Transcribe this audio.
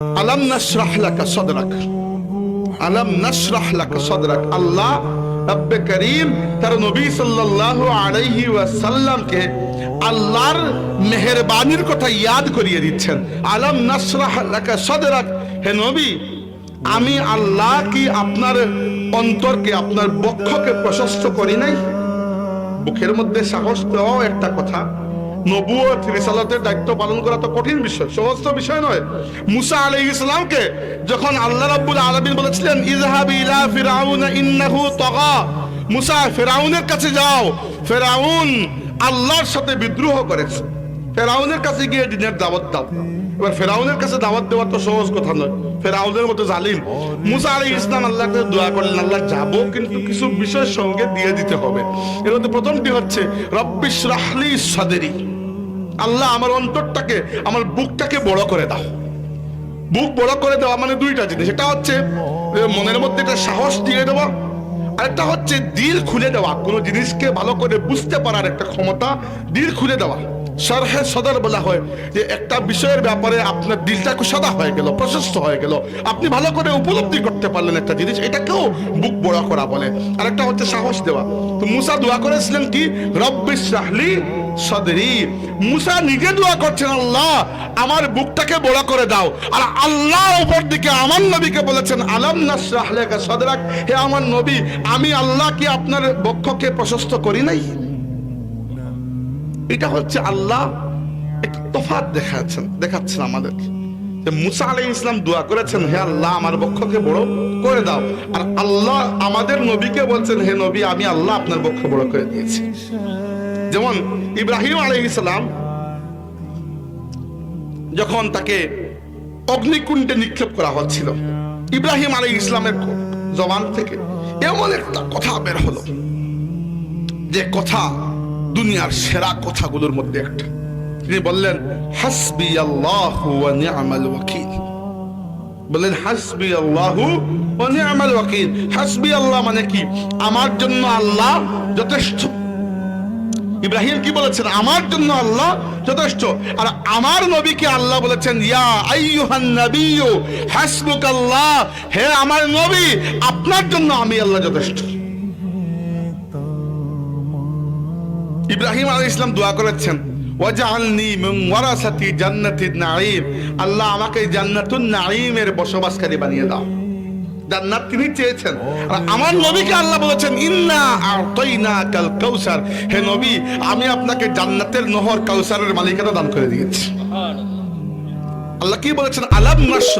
আলাম নাশরাহ লাকা সাদরাক, আলাম নাশরাহ লাকা সাদরাক। আল্লাহ রব্বে করিম তার নবী সাল্লাল্লাহু আলাইহি ওয়াসাল্লামকে আল্লাহর মেহেরবানির কথা ইয়াদ করিয়ে দিচ্ছেন। আলাম নাশরাহ লাকা সাদরাক, হে নবী আমি আল্লাহ কি আপনার অন্তরকে, আপনার বক্ষকে প্রশস্ত করি নাই? বুকের মধ্যে সাহস দেওয়াও একটা কথা, নবুয়ত রিসালাতের দায়িত্ব পালন করা তো কঠিন বিষয়, সহজ তো বিষয় নয়। মুসা আলাইহিস সালামকে যখন আল্লাহ রাব্বুল আলামিন বলেছিলেন ইযহাবি ইলা ফিরআউনা ইন্নাহু তাগা, মুসা ফিরআউনের কাছে যাও, ফিরআউন আল্লাহর সাথে বিদ্রোহ করেছে, ফিরআউনের কাছে গিয়ে দিনের দাওয়াত দাও। এবার ফিরআউনের কাছে দাওয়াত দেওয়া তো সহজ কথা নয়, ফিরআউনের মতো জালিম। মুসা আলাইহিস সালাম আল্লাহর কাছে দোয়া করলেন, আল্লাহ যাবো কিন্তু কিছু বিষয়ের সঙ্গে দিয়ে দিতে হবে। এর মধ্যে প্রথমটি হচ্ছে রব্বিশ রাহলি সাদরি, আল্লাহ আমার অন্তরটাকে, আমার বুকটাকে বড় করে দাও। বুক বড় করে দেওয়া মানে দুইটা জিনিস, এটা হচ্ছে মনের মধ্যে একটা সাহস দিয়ে দেওয়া, আরেকটা হচ্ছে দিল খুলে দেওয়া, কোনো জিনিসকে ভালো করে বুঝতে পারার একটা ক্ষমতা, দিল খুলে দেওয়া। শারহে সদর বলা হয় যে একটা বিষয়ের ব্যাপারে আপনার দিলটা সাদা হয়ে গেল, প্রশস্ত হয়ে গেল, আপনি ভালো করে উপলব্ধি করতে পারলেন একটা জিনিস, এটাকেও বুক বড় করা বলে। আরেকটা হচ্ছে সাহস দেওয়া। তো মুসা দোয়া করেছিলেন কি, রব্বিশ রাহলি সদরি। মুসা নিজে দোয়া করছেন, আল্লাহ আমার বুকটাকে বড় করে দাও। আর আল্লাহ উপর দিকে আমার নবীকে বলেছেন আলাম নাশরাহ লাকা সাদরাক, হে আমার নবী আমি আল্লাহ কি আপনার বক্ষকে প্রশস্ত করি নাই? এটা হচ্ছে আল্লাহ একটা তফাৎ দেখাচ্ছেন আমাদের। মুসা আলাইহিস সালাম দোয়া করেছেন হে আল্লাহ আমার বক্ষকে বড় করে দাও, আর আল্লাহ আমাদের নবীকে বলছেন হে নবী আমি আল্লাহ আপনার বক্ষ বড় করে দিয়েছি। যেমন ইব্রাহিম আলাইহিস সালাম যখন তাকে অগ্নিকুণ্ডে নিক্ষেপ করা হচ্ছিল, ইব্রাহিম আলাইহিস সালামের জবান থেকে এমন একটা কথা বের হলো যে কথা দুনিয়ার সেরা কথাগুলোর মধ্যে একটা। তিনি বললেন হাসবি আল্লাহু ওয়া নি'মাল ওয়াকিল। বললেন হাসবি আল্লাহু ওয়া নি'মাল ওয়াকিল। হাসবি আল্লাহ মানে কি, আমার জন্য আল্লাহ যথেষ্ট। ইব্রাহিম কি বলেছেন, আমার জন্য আল্লাহ যথেষ্ট। আর আমার নবীকে আল্লাহ বলেছেন ইয়া আইয়ুহান নাবিয়্যু হাসবুকাল্লাহ, হে আমার নবী আপনার জন্য আমি আল্লাহ যথেষ্ট। ইব্রাহিম আলাইহিস সালাম দোয়া করেছেন ওয়াজআলনি মিন ওয়ারাসাতি জান্নাতিন নাঈম, আল্লাহ আমাকে জান্নাতুন নাঈমের বসবাসকারী বানিয়ে দাও। জান্নাত তিনি চেয়েছেন। আর আমার নবীকে আল্লাহ বলেছেন ইন্না আ'তাইনাকাল কাউসার, হে নবী আমি আপনাকে জান্নাতের নহর কাউসারের মালিকানা দান করে দিয়েছি। সুবহানাল্লাহ। আল্লাহ কি বলেছেন আলাম নাশরাহ